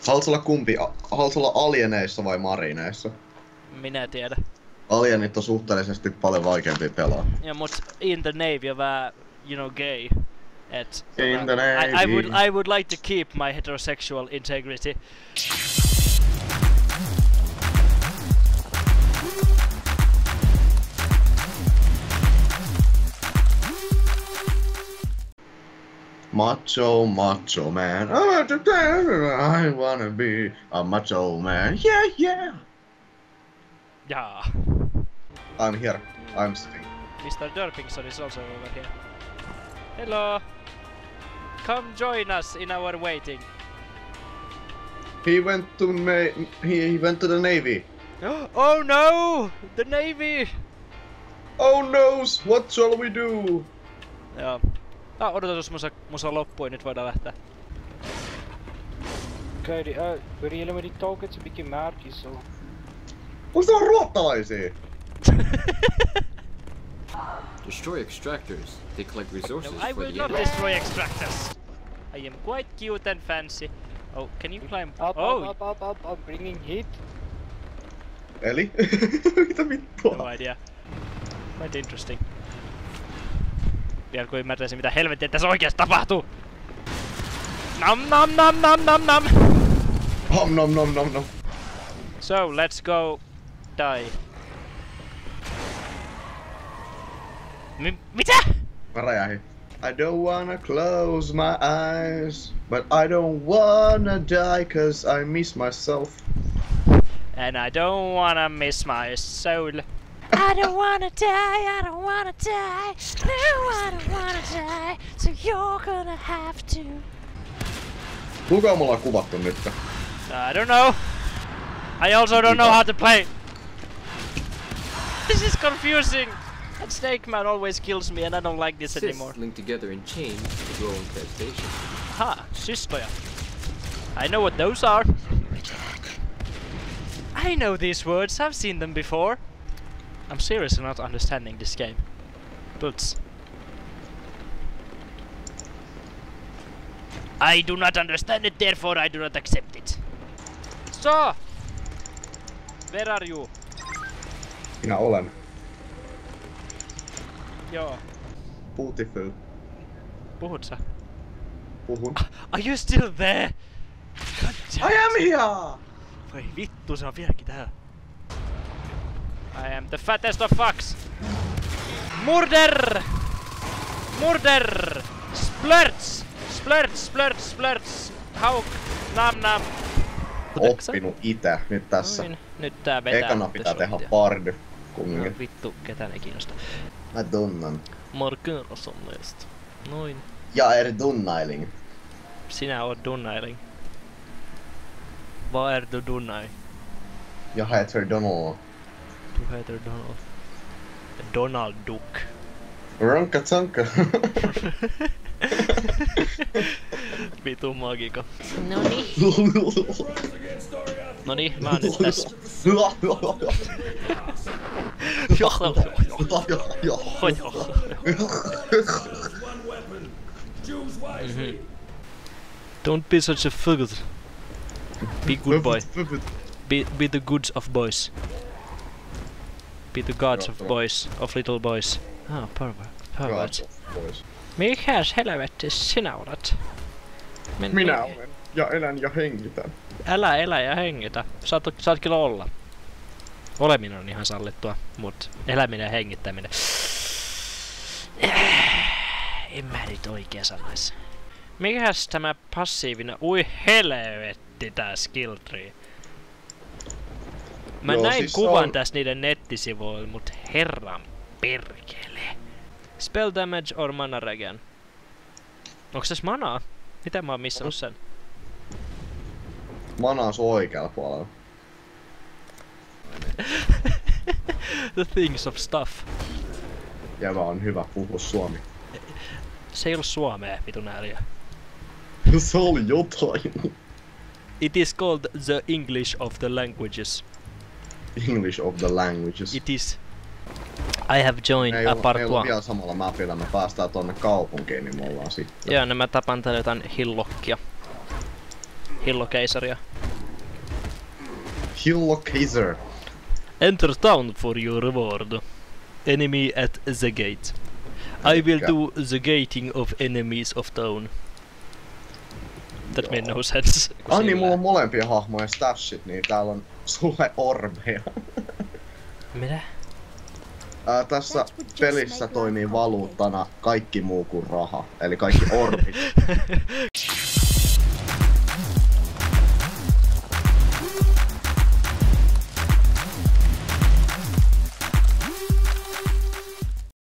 Haluatko olla kumpi? Haluatko olla alieneissa vai marineissa? Minä tiedä. Alienit on suhteellisesti paljon vaikeampi pelaa. Ja mut in the Navy on vähän, you know, gay. Et, In the Navy. I would like to keep my heterosexual integrity. Macho man. I wanna be a macho man. Yeah. Jaa. I'm here. I'm sitting. Mr. Derpingson is also over here. Hello. Come join us in our waiting. He went to the Navy. Oh no! The Navy! Oh no! What shall we do? Joo. Odotus musa loppui, nyt voidaan lähteä. Okei, we really met die tokens een beetje maartjes zo. Onko tää ruottalaisia? Destroy extractors. They collect resources No, I for will the not enemy. destroy extractors. I am quite cute and fancy. Oh, can you climb? Up, I'm bringing heat. Eli? Mitä vittua? No idea. Quite interesting. Vielä kun ymmärtäisin mitä helvettiä tässä oikeesti tapahtuu. Nam. Nom. So, let's go die. Mitä? Mä räjähin. I don't wanna close my eyes, but I don't wanna die cause I miss myself. And I don't wanna miss my soul. I don't wanna die, no I don't wanna die, so you're gonna have to. Kuinka mulla on kuvattu nyt? I don't know. I also don't know how to play. This is confusing. And Snake Man always kills me and I don't like this anymore. Cysts linked together in chains to grow infestation. Ha, cystoja. I know what those are. I know these words, I've seen them before. I'm seriously not understanding this game. But I do not understand it, therefore I do not accept it. So, where are you? Minä olen. Joo. Beautiful. Puhut sä? Puhun. Are you still there? God damn I am it. here! Voi vittu, se on vieläkin täällä. I am the fattest of fucks. Murder! Splurts! Hauk! Nam! Oppinut itä nyt tässä. Noin. Nyt tää vetää. Ekana pitää tehdä pardy. No, Kumminkin. vittu, ketään ei kiinnosta. Mä tunnan. Marköras on meistä. Noin. Ja Donnailing. Sinä oot Dunnailing. Vad är du Dunnai? Jag heter Donald. Du heter Donald. Donald Duck. Ranka tsanka. Vitu magiko. Noniin, mä oon nyt tässä. Don't be such a fugger. Be good boy. Be the goods of boys. Be the gods of boys, of little boys. Ah, pervert. Mikäs helvettis sinä olet? Minä olen. Ja elän ja hengitän. Älä elä ja hengitä. Saat kyllä olla. Oleminen on ihan sallittua, mut eläminen ja hengittäminen. En mä nyt oikein sanois. Mikäs tämä passiivinen? Ui helvetti tää skill tree. Mä Joo, näin siis kuvan on... tässä niiden nettisivuilla, mut herran perkele. Spell damage or mana regen. Onks tässä manaa? Miten mä oon missannut sen? Mana on sun oikealla puolella. The things of stuff. Ja mä on hyvä puhua suomi. Se ei ollut suomea, vitun ääliö. Se oli jotain. It is called the English of the languages. English of the languages. It is. I have joined a Me ei parkour. olla vielä samalla mapilla, me päästään tonne kaupunkiin, niin me ollaan sitten. Joo, no mä tapan täällä jotain hillokkia. Hillokeisaria. Hillokeiser. Enter town for your reward. Enemy at the gate. I will do the gating of enemies of town. That made no sense. Ah niin, mulla on molempia hahmoja stashit, niin täällä on sulle orbeja. Mitä? Tässä pelissä toimii valuuttana kaikki muu kuin raha, eli kaikki orbit.